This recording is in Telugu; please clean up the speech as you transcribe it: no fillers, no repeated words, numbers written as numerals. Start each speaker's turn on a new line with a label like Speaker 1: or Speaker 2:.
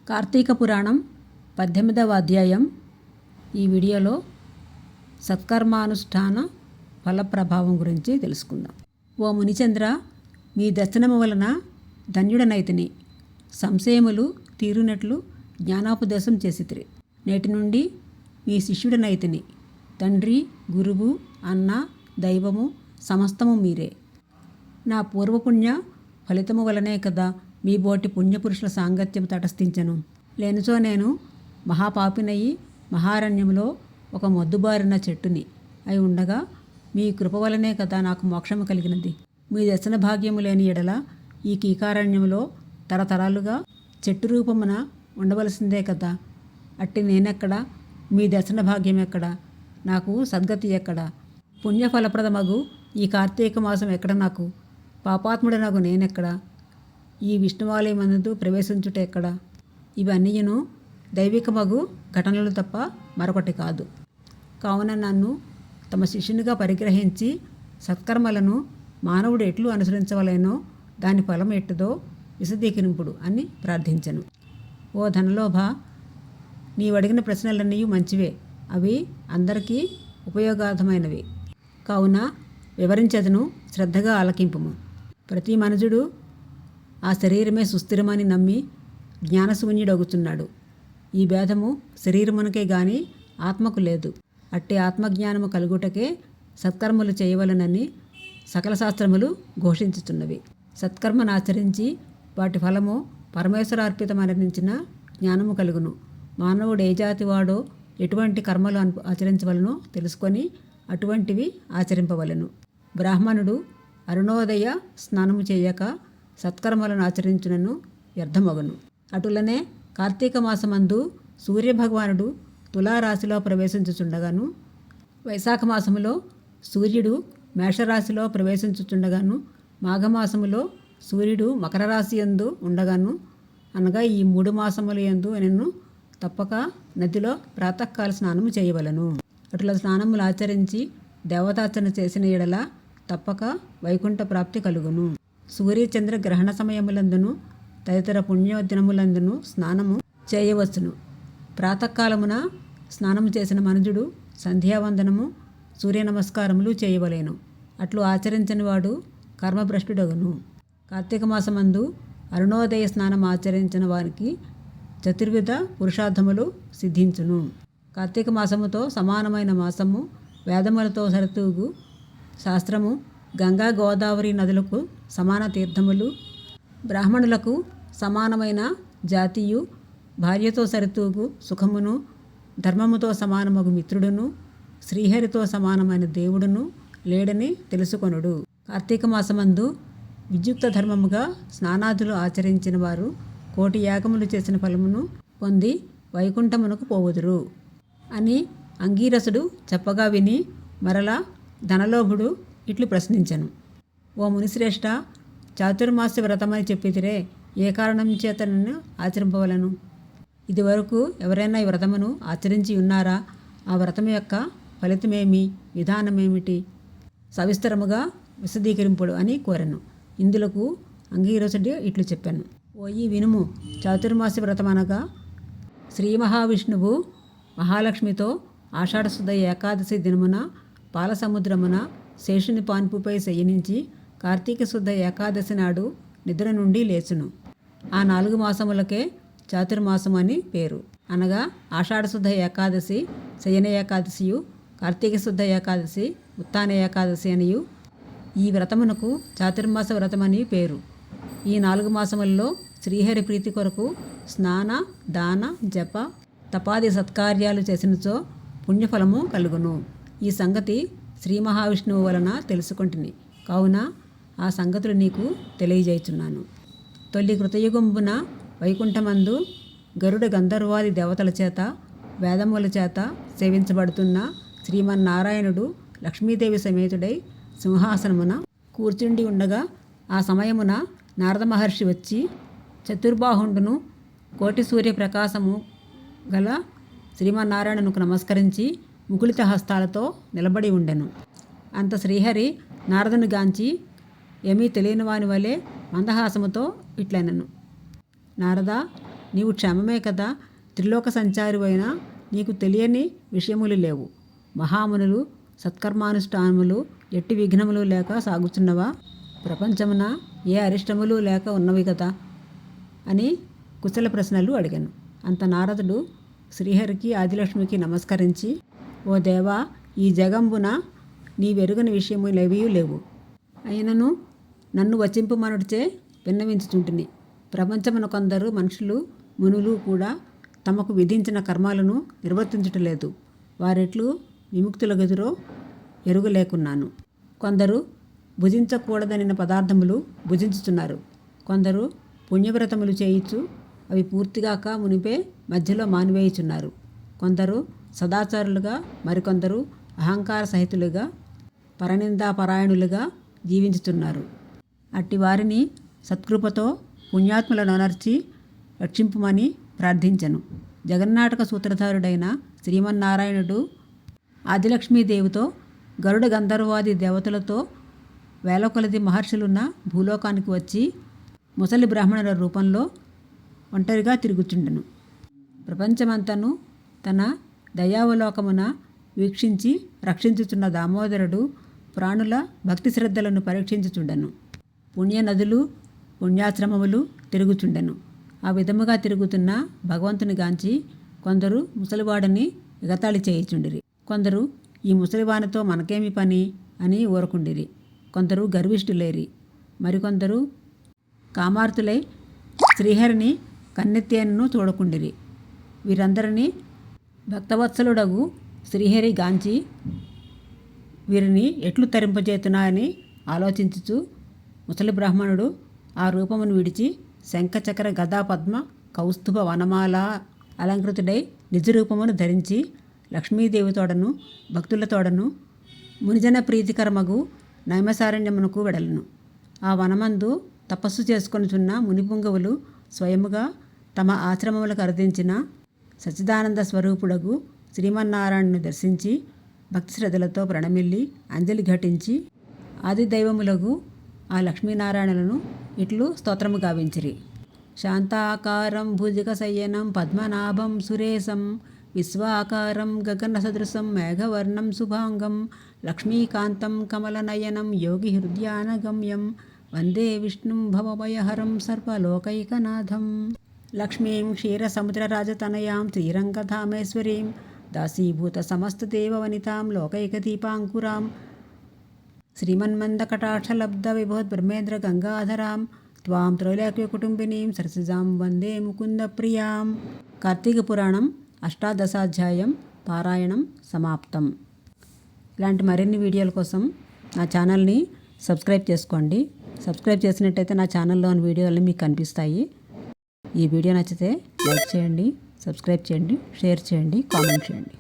Speaker 1: కార్తీక పురాణం 18వ అధ్యాయం. ఈ వీడియోలో సత్కర్మానుష్ఠాన ఫలప్రభావం గురించి తెలుసుకుందాం. ఓ మునిచంద్ర, మీ దర్శనము వలన ధన్యుడనైతిని. సంశయములు తీరునట్లు జ్ఞానోపదేశం చేసితిరి. నేటి నుండి మీ శిష్యుడనైతిని. తండ్రి, గురువు, అన్న, దైవము సమస్తము మీరే. నా పూర్వపుణ్య ఫలితము వలనే కదా మీ బోటి పుణ్యపురుషుల సాంగత్యం తటస్థించను. లేనిచో నేను మహాపాపినయి మహారణ్యంలో ఒక మొద్దుబారిన చెట్టుని అయి ఉండగా మీ కృప వలనే కదా నాకు మోక్షము కలిగినది. మీ దర్శన భాగ్యము లేని ఎడల ఈ కీకారణ్యంలో తరతరాలుగా చెట్టు రూపమున ఉండవలసిందే కదా. అట్టి నేనెక్కడా? మీ దర్శన భాగ్యం ఎక్కడా? నాకు సద్గతి ఎక్కడా? పుణ్యఫలప్రదమగు ఈ కార్తీక మాసం ఎక్కడ నాకు? పాపాత్ముడనగు నేనెక్కడా? ఈ విష్ణువాలయమందు ప్రవేశించుట ఎక్కడ? ఇవన్నీయును దైవికమగు ఘటనలు తప్ప మరొకటి కాదు. కావున నన్ను తమ శిష్యునిగా పరిగ్రహించి సత్కర్మలను మానవుడు ఎట్లు అనుసరించవలేనో దాని ఫలం ఎట్టుదో విశదీకరింపుడు అని ప్రార్థించను. ఓ ధనలోభ, నీవడిగిన ప్రశ్నలన్నీ మంచివే. అవి అందరికీ ఉపయోగార్థమైనవి. కావున వివరించదను, శ్రద్ధగా ఆలకింపుము. ప్రతి మనుజుడు ఆ శరీరమే సుస్థిరమని నమ్మి జ్ఞానశూన్యుడగుచున్నాడు. ఈ భేదము శరీరమునకే గాని ఆత్మకు లేదు. అట్టి ఆత్మజ్ఞానము కలుగుటకే సత్కర్మలు చేయవలనని సకల శాస్త్రములు ఘోషించుచున్నవి. సత్కర్మను ఆచరించి వాటి ఫలము పరమేశ్వరార్పితమనించిన జ్ఞానము కలుగును. మానవుడు ఏ జాతి వాడో ఎటువంటి కర్మలు ఆచరించవలనో తెలుసుకొని అటువంటివి ఆచరింపవలను. బ్రాహ్మణుడు అరుణోదయ స్నానము చేయక సత్కర్మలను ఆచరించునను వ్యర్థమగును. అటులనే కార్తీక మాసమందు సూర్యభగవానుడు తులారాశిలో ప్రవేశించుచుండగాను, వైశాఖ మాసములో సూర్యుడు మేషరాశిలో ప్రవేశించుచుండగాను, మాఘమాసములో సూర్యుడు మకర రాశి యందు ఉండగాను, అనగా ఈ 3 మాసముల యందు నేను తప్పక నదిలో ప్రాతకాల స్నానము చేయవలను. అటుల స్నానములు ఆచరించి దేవతార్చన చేసిన ఎడల తప్పక వైకుంఠ ప్రాప్తి కలుగును. సూర్యచంద్ర గ్రహణ సమయములందును తదితర పుణ్యదినములందును స్నానము చేయవచ్చును. ప్రాతకాలమున స్నానము చేసిన మనుజుడు సంధ్యావందనము, సూర్య నమస్కారములు చేయవలేను. అట్లు ఆచరించని వాడు కర్మభ్రష్టుడగును. కార్తీక మాసమందు అరుణోదయ స్నానం ఆచరించిన వారికి చతుర్విధ పురుషార్థములు సిద్ధించును. కార్తీక మాసముతో సమానమైన మాసము, వేదములతో సరితూగు శాస్త్రము, గంగా గోదావరి నదులకు సమాన తీర్థములు, బ్రాహ్మణులకు సమానమైన జాతియు, భార్యతో సరితూగు సుఖమును, ధర్మముతో సమానమగు మిత్రుడును, శ్రీహరితో సమానమైన దేవుడును లేడని తెలుసుకొనుడు. కార్తీక మాసమందు విద్యుక్త ధర్మముగా స్నానాదులు ఆచరించిన వారు 1,000,000 యాగములు చేసిన ఫలమును పొంది వైకుంఠమునకు పోవుదురు అని అంగీరసుడు చెప్పగా విని మరలా ధనలోభుడు ఇట్లు ప్రశ్నించను. ఓ మునిశ్రేష్ఠ, చాతుర్మాస్య వ్రతమని చెప్పితిరే, ఏ కారణం చేత నన్ను ఆచరింపవలను? ఇదివరకు ఎవరైనా ఈ వ్రతమును ఆచరించి ఉన్నారా? ఆ వ్రతం యొక్క ఫలితమేమి, విధానమేమిటి? సవిస్తరముగా విశదీకరింపుడు అని కోరెను. ఇందులకు అంగీరసుడు ఇట్లు చెప్పాను. ఓయి వినుము. చాతుర్మాస్య వ్రతం అనగా శ్రీ మహావిష్ణువు మహాలక్ష్మితో ఆషాఢశుద్ధ ఏకాదశి దినమున పాలసముద్రమున శేషుని పాన్పుపై శయనించి కార్తీక శుద్ధ ఏకాదశి నాడు నిద్ర నుండి లేచును. ఆ 4 మాసములకే చాతుర్మాసము అని పేరు. అనగా ఆషాఢశుద్ధ ఏకాదశి, శయన ఏకాదశియు, కార్తీక శుద్ధ ఏకాదశి, ఉత్తాన ఏకాదశి అనియు ఈ వ్రతమునకు చాతుర్మాస వ్రతమని పేరు. ఈ 4 మాసములలో శ్రీహరి ప్రీతి కొరకు స్నాన, దాన, జప, తపాది సత్కార్యాలు చేసినచో పుణ్యఫలము కలుగును. ఈ సంగతి శ్రీ మహావిష్ణువు వలన తెలుసుకొంటిని. కావున ఆ సంగతులు నీకు తెలియజేయుచున్నాను. తొలి కృతయుగంబున వైకుంఠమందు గరుడ గంధర్వాది దేవతల చేత వేదముల చేత సేవించబడుతున్న శ్రీమన్నారాయణుడు లక్ష్మీదేవి సమేతుడై సింహాసనమున కూర్చుండి ఉండగా ఆ సమయమున నారద మహర్షి వచ్చి చతుర్బాహుండును, కోటి సూర్య ప్రకాశము గల శ్రీమన్నారాయణునికి నమస్కరించి ముకుళిత హస్తాలతో నిలబడి ఉండెను. అంత శ్రీహరి నారదుని గాంచి ఏమీ తెలియని వాని వలె మందహాసముతో ఇట్లనెను. నారద, నీవు క్షేమమే కదా, త్రిలోక సంచారువైన నీకు తెలియని విషయములు లేవు. మహామునులు సత్కర్మానుష్ఠానములు ఎట్టి విఘ్నములు లేక సాగుతున్నవా? ప్రపంచమున ఏ అరిష్టములు లేక ఉన్నవి కదా అని కుశల ప్రశ్నలు అడిగాను. అంత నారదుడు శ్రీహరికి ఆదిలక్ష్మికి నమస్కరించి, ఓ దేవా, ఈ జగంబున నీ వెరుగని విషయములేవీ లేవు. అయినను నన్ను వచింపమనుడిచే విన్నవించుచుంటిని. ప్రపంచమున కొందరు మనుషులు మునులు కూడా తమకు విధించిన కర్మాలను నిర్వర్తించటలేదు. వారెట్లు విముక్తుల గదిరో ఎరుగలేకున్నాను. కొందరు భుజించకూడదనిన పదార్థములు భుజించుతున్నారు. కొందరు పుణ్యవ్రతములు చేయిచు అవి పూర్తిగాక మునిపే మధ్యలో మానివేయుచున్నారు. కొందరు సదాచారులుగా, మరికొందరు అహంకార సహితులుగా, పరనిందాపరాయణులుగా జీవించుతున్నారు. అట్టి వారిని సత్కృపతో పుణ్యాత్ములను అనర్చి రక్షింపుమని ప్రార్థించను. జగన్నాటక సూత్రధారుడైన శ్రీమన్నారాయణుడు ఆదిలక్ష్మీదేవితో, గరుడ గంధర్వాది దేవతలతో వేల కొలది మహర్షులున్న భూలోకానికి వచ్చి ముసలి బ్రాహ్మణుల రూపంలో ఒంటరిగా తిరుగుచుండెను. ప్రపంచమంతను తన దయావలోకమున వీక్షించి రక్షించుచున్న దామోదరుడు ప్రాణుల భక్తి శ్రద్ధలను పరీక్షించుచుండెను. పుణ్యనదులు పుణ్యాశ్రమములు తిరుగుచుండెను. ఆ విధముగా తిరుగుతున్న భగవంతుని గాంచి కొందరు ముసలివాడని ఎగతాళి చేయుచుండిరి. కొందరు ఈ ముసలివానితో మనకేమి పని అని ఊరకుండిరి. కొందరు గర్విష్ఠులేరి. మరికొందరు కామార్తులై శ్రీహరిని కన్నెత్తేనను చూడకుండిరి. వీరందరినీ భక్తవత్సలుడగు శ్రీహరి గాంచి వీరిని ఎట్లు తరింపజేతున్నా అని ఆలోచించుచు ముసలి బ్రాహ్మణుడు ఆ రూపమును విడిచి శంఖచక్ర గదా పద్మ కౌస్తుభ వనమాల అలంకృతుడై నిజరూపమును ధరించి లక్ష్మీదేవితోడను భక్తులతోడను మునిజన ప్రీతికరమగు నైమసారణ్యమునకు వెడలను. ఆ వనమందు తపస్సు చేసుకొనుచున్న మునిపుంగవులు స్వయముగా తమ ఆశ్రమములకు అర్థించిన సచ్చిదానంద స్వరూపుడగు శ్రీమన్నారాయణుని దర్శించి భక్తి శ్రద్ధలతో ప్రణమిల్లి అంజలి ఘటించి ఆదిదైవములగు ఆ లక్ష్మీనారాయణులను ఇట్లు స్తోత్రము గావించిరి. శాంతాకారం భుజగ శయనం పద్మనాభం సురేశం విశ్వాకారం గగన సదృశం మేఘవర్ణం శుభాంగం లక్ష్మీకాంతం కమలనయనం యోగి హృదయానగమ్యం వందే విష్ణుం భవభయహరం సర్వలోకైకనాథం. లక్ష్మీం క్షీరసముద్రరాజతనయాం శ్రీరంగధామేశ్వరీం దాసీభూత సమస్తదేవవనితాం లోకైకదీపాంకురాం శ్రీమన్మందకటాక్షలబ్ధ విభోద్బ్రహ్మేంద్ర గంగాధరాం త్వాం త్రైలోక్యకుటుంబినీం సరసిజాం వందే ముకుంద ప్రియాం. కార్తీక పురాణం అష్టాదశాధ్యాయం పారాయణం సమాప్తం. ఇలాంటి మరిన్ని వీడియోల కోసం నా ఛానల్ని సబ్స్క్రైబ్ చేసుకోండి. సబ్స్క్రైబ్ చేసినట్టయితే నా ఛానల్లోని వీడియోలు మీకు కనిపిస్తాయి. ఈ వీడియో నచ్చితే లైక్ చేయండి, సబ్స్క్రైబ్ చేయండి, షేర్ చేయండి, కామెంట్ చేయండి.